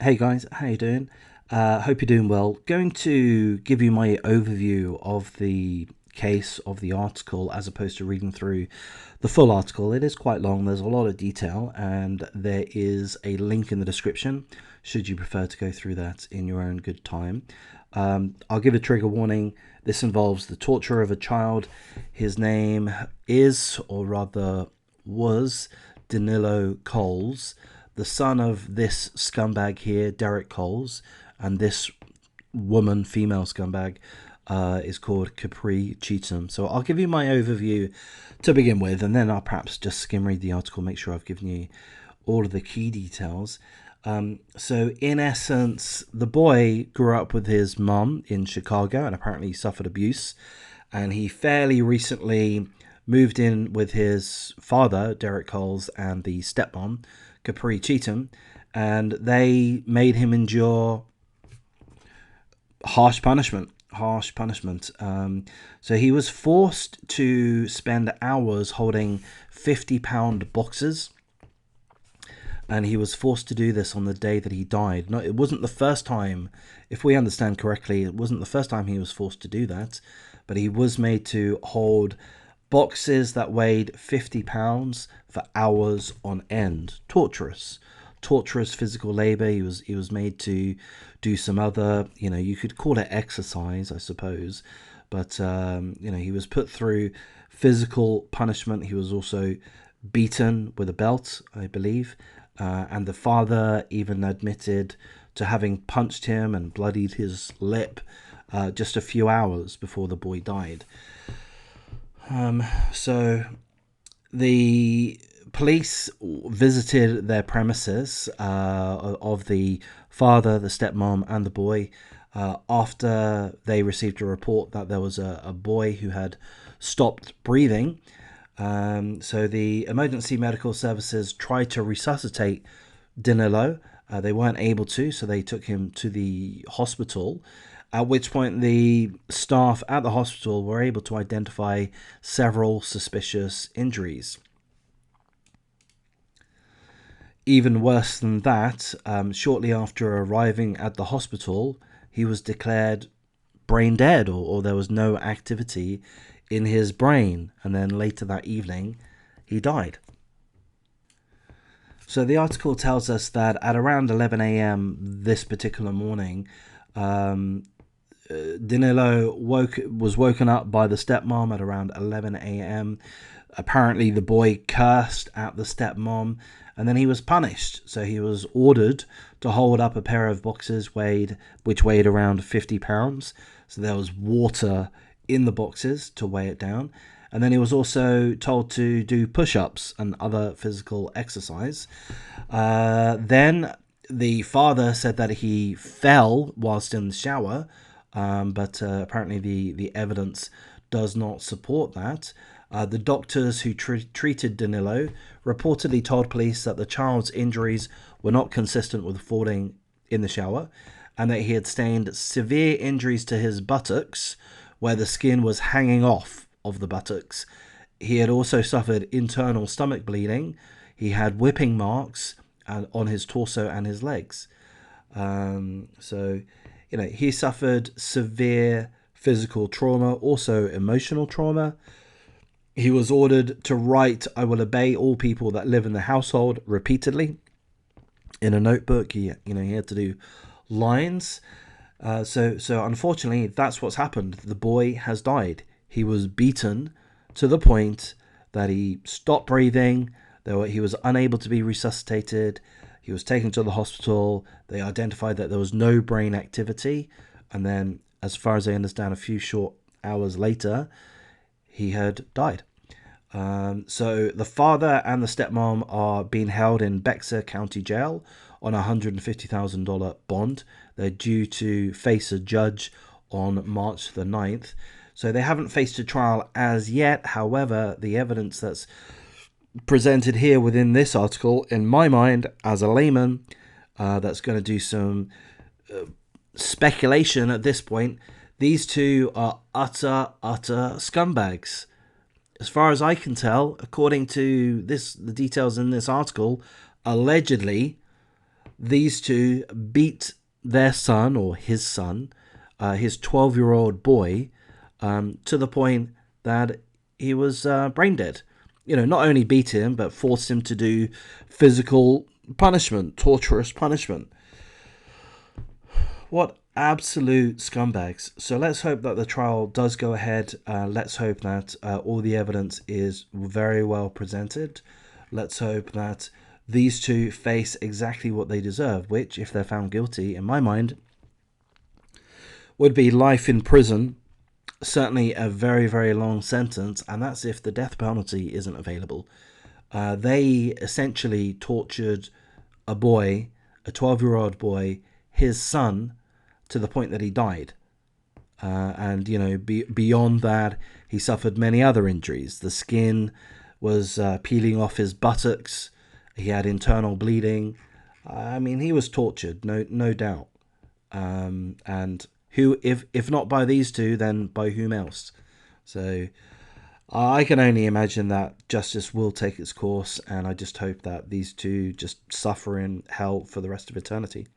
Hey guys, how you doing? Hope you're doing well. Going to give you my overview of the case of the article as opposed to reading through the full article. It is quite long, there's a lot of detail, and there is a link in the description should you prefer to go through that in your own good time. I'll give a trigger warning. This involves the torture of a child. His name is, or rather was, Danilo Coles, the son of this scumbag here, Derek Coles, and this woman, female scumbag, is called Capri Cheatham. So I'll give you my overview to begin with, and then I'll perhaps just skim read the article, make sure I've given you all of the key details. So in essence, the boy grew up with his mum in Chicago and apparently suffered abuse, and he fairly recently moved in with his father, Derek Coles, and the stepmom, Capri Cheatham, and they made him endure harsh punishment. So he was forced to spend hours holding 50-pound boxes, and he was forced to do this on the day that he died. No, it wasn't the first time, if we understand correctly, it wasn't the first time he was forced to do that, but he was made to hold boxes that weighed 50 pounds for hours on end. Torturous physical labor. He was made to do some other, you could call it exercise, I suppose, but he was put through physical punishment. He was also beaten with a belt, I believe, and the father even admitted to having punched him and bloodied his lip just a few hours before the boy died. So the police visited their premises of the father, the stepmom, and the boy after they received a report that there was a boy who had stopped breathing. So the emergency medical services tried to resuscitate Danilo. They weren't able to, so they took him to the hospital, at which point the staff at the hospital were able to identify several suspicious injuries. Even worse than that, shortly after arriving at the hospital, he was declared brain dead, or there was no activity in his brain, and then later that evening, he died. So the article tells us that at around 11 a.m. this particular morning, Danilo was woken up by the stepmom at around 11 a.m. Apparently, the boy cursed at the stepmom, and then he was punished. So he was ordered to hold up a pair of boxes which weighed around 50 pounds. So there was water in the boxes to weigh it down. And then he was also told to do push-ups and other physical exercise. Then the father said that he fell whilst in the shower, but apparently the evidence does not support that. The doctors who treated Danilo reportedly told police that the child's injuries were not consistent with falling in the shower, and that he had sustained severe injuries to his buttocks, where the skin was hanging off of the buttocks. He had also suffered internal stomach bleeding. He had whipping marks on his torso and his legs. He suffered severe physical trauma, also emotional trauma. He was ordered to write, "I will obey all people that live in the household," repeatedly in a notebook. He had to do lines. So unfortunately, that's what's happened. The boy has died. He was beaten to the point that he stopped breathing. He was unable to be resuscitated. He was taken to the hospital. They identified that there was no brain activity. And then, as far as I understand, a few short hours later, he had died. So the father and the stepmom are being held in Bexar County Jail on a $150,000 bond. They're due to face a judge on March the 9th. So they haven't faced a trial as yet. However, the evidence that's presented here within this article, in my mind, as a layman, that's going to do some speculation at this point, these two are utter scumbags. As far as I can tell, according to the details in this article, allegedly, these two beat their son, or his son, his 12-year-old boy, to the point that he was brain dead. Not only beat him, but forced him to do physical punishment, torturous punishment. What absolute scumbags. So let's hope that the trial does go ahead. Let's hope that all the evidence is very well presented. Let's hope that these two face exactly what they deserve, which, if they're found guilty, in my mind, would be life in prison, certainly a very, very long sentence, and that's if the death penalty isn't available. They essentially tortured a boy, a 12-year-old boy, his son, to the point that he died. And, beyond that, he suffered many other injuries. The skin was peeling off his buttocks. He had internal bleeding. I mean, he was tortured, no doubt. And who, if not by these two, then by whom else? So I can only imagine that justice will take its course, and I just hope that these two just suffer in hell for the rest of eternity.